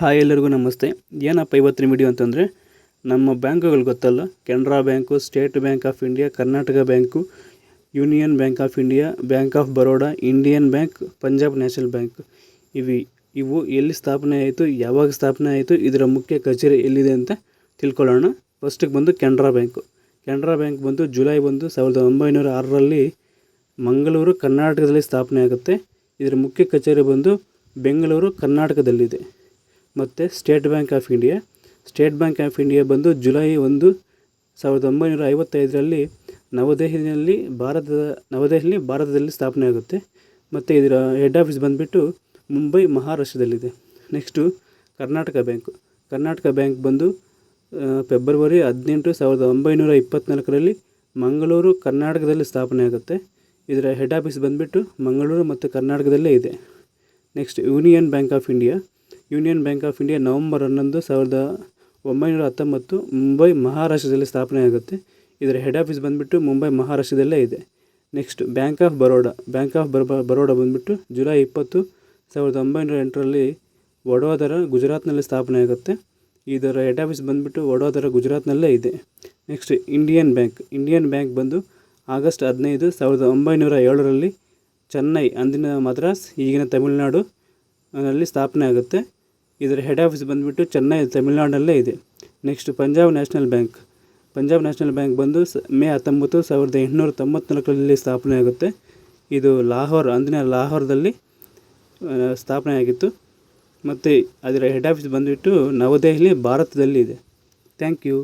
Hi ಎಲ್ಲರಿಗೂ ನಮಸ್ತೆ. ಏನಪ್ಪ ಇವತ್ತಿನ ವಿಡಿಯೋ ಅಂತಂದರೆ, ನಮ್ಮ ಬ್ಯಾಂಕುಗಳು ಗೊತ್ತಲ್ಲ, Canara bank, state bank of India, Karnataka bank, union bank of India, bank of Baroda, Indian bank, Punjab national bank. ಇವು ಎಲ್ಲಿ ಸ್ಥಾಪನೆ ಆಯಿತು, ಯಾವಾಗ ಸ್ಥಾಪನೆ ಆಯಿತು, ಇದರ ಮುಖ್ಯ ಕಚೇರಿ ಎಲ್ಲಿದೆ ಅಂತ ತಿಳ್ಕೊಳ್ಳೋಣ. ಫಸ್ಟಿಗೆ ಬಂದು ಕೆನರಾ ಬ್ಯಾಂಕು. ಕೆನರಾ ಬ್ಯಾಂಕ್ ಬಂದು ಜುಲೈ 1906ರಲ್ಲಿ ಮಂಗಳೂರು, ಕರ್ನಾಟಕದಲ್ಲಿ ಸ್ಥಾಪನೆ ಆಗುತ್ತೆ. ಇದರ ಮುಖ್ಯ ಕಚೇರಿ ಬಂದು ಬೆಂಗಳೂರು, ಕರ್ನಾಟಕದಲ್ಲಿದೆ. ಮತ್ತು ಸ್ಟೇಟ್ ಬ್ಯಾಂಕ್ ಆಫ್ ಇಂಡಿಯಾ ಬಂದು ಜುಲೈ 1, 1955ರಲ್ಲಿ ನವದೆಹಲಿ ಭಾರತದಲ್ಲಿ ಸ್ಥಾಪನೆ ಆಗುತ್ತೆ. ಮತ್ತು ಇದರ ಹೆಡ್ ಆಫೀಸ್ ಬಂದುಬಿಟ್ಟು ಮುಂಬೈ, ಮಹಾರಾಷ್ಟ್ರದಲ್ಲಿದೆ. ನೆಕ್ಸ್ಟು ಕರ್ನಾಟಕ ಬ್ಯಾಂಕ್ ಬಂದು ಫೆಬ್ರವರಿ 18, 1924ರಲ್ಲಿ ಮಂಗಳೂರು, ಕರ್ನಾಟಕದಲ್ಲಿ ಸ್ಥಾಪನೆ ಆಗುತ್ತೆ. ಇದರ ಹೆಡ್ ಆಫೀಸ್ ಬಂದುಬಿಟ್ಟು ಮಂಗಳೂರು ಮತ್ತು ಕರ್ನಾಟಕದಲ್ಲೇ ಇದೆ. Next union bank of India November 11, 1919 Mumbai, ಮಹಾರಾಷ್ಟ್ರದಲ್ಲಿ ಸ್ಥಾಪನೆ ಆಗುತ್ತೆ. ಇದರ ಹೆಡ್ ಆಫೀಸ್ ಬಂದುಬಿಟ್ಟು ಮುಂಬೈ, ಮಹಾರಾಷ್ಟ್ರದಲ್ಲೇ ಇದೆ. ನೆಕ್ಸ್ಟ್ ಬ್ಯಾಂಕ್ ಆಫ್ ಬರೋಡಾ ಬಂದುಬಿಟ್ಟು ಜುಲೈ 20, 1908ರಲ್ಲಿ ವಡೋದರ, ಗುಜರಾತ್ನಲ್ಲಿ ಸ್ಥಾಪನೆ ಆಗುತ್ತೆ. ಇದರ ಹೆಡ್ ಆಫೀಸ್ ಬಂದುಬಿಟ್ಟು ವಡೋದರ, ಗುಜರಾತ್ನಲ್ಲೇ ಇದೆ. ನೆಕ್ಸ್ಟ್ ಇಂಡಿಯನ್ ಬ್ಯಾಂಕ್ ಬಂದು ಆಗಸ್ಟ್ 15, 1907ರಲ್ಲಿ ಚೆನ್ನೈ, ಅಂದಿನ ಮದ್ರಾಸ್, ಈಗಿನ ತಮಿಳುನಾಡು ನಲ್ಲಿ ಸ್ಥಾಪನೆ ಆಗುತ್ತೆ. ಇದರ ಹೆಡ್ ಆಫೀಸ್ ಬಂದುಬಿಟ್ಟು ಚೆನ್ನೈ, ತಮಿಳುನಾಡಲ್ಲೇ ಇದೆ. ನೆಕ್ಸ್ಟ್ ಪಂಜಾಬ್ ನ್ಯಾಷನಲ್ ಬ್ಯಾಂಕ್ ಬಂದು ಮೇ 19, 1894ರಲ್ಲಿ ಸ್ಥಾಪನೆ ಆಗುತ್ತೆ. ಇದು ಅಂದಿನ ಲಾಹೋರ್ದಲ್ಲಿ ಸ್ಥಾಪನೆ ಆಗಿತ್ತು. ಮತ್ತು ಅದರ ಹೆಡ್ ಆಫೀಸ್ ಬಂದುಬಿಟ್ಟು ನವದೆಹಲಿ, ಭಾರತದಲ್ಲಿ ಇದೆ. Thank you.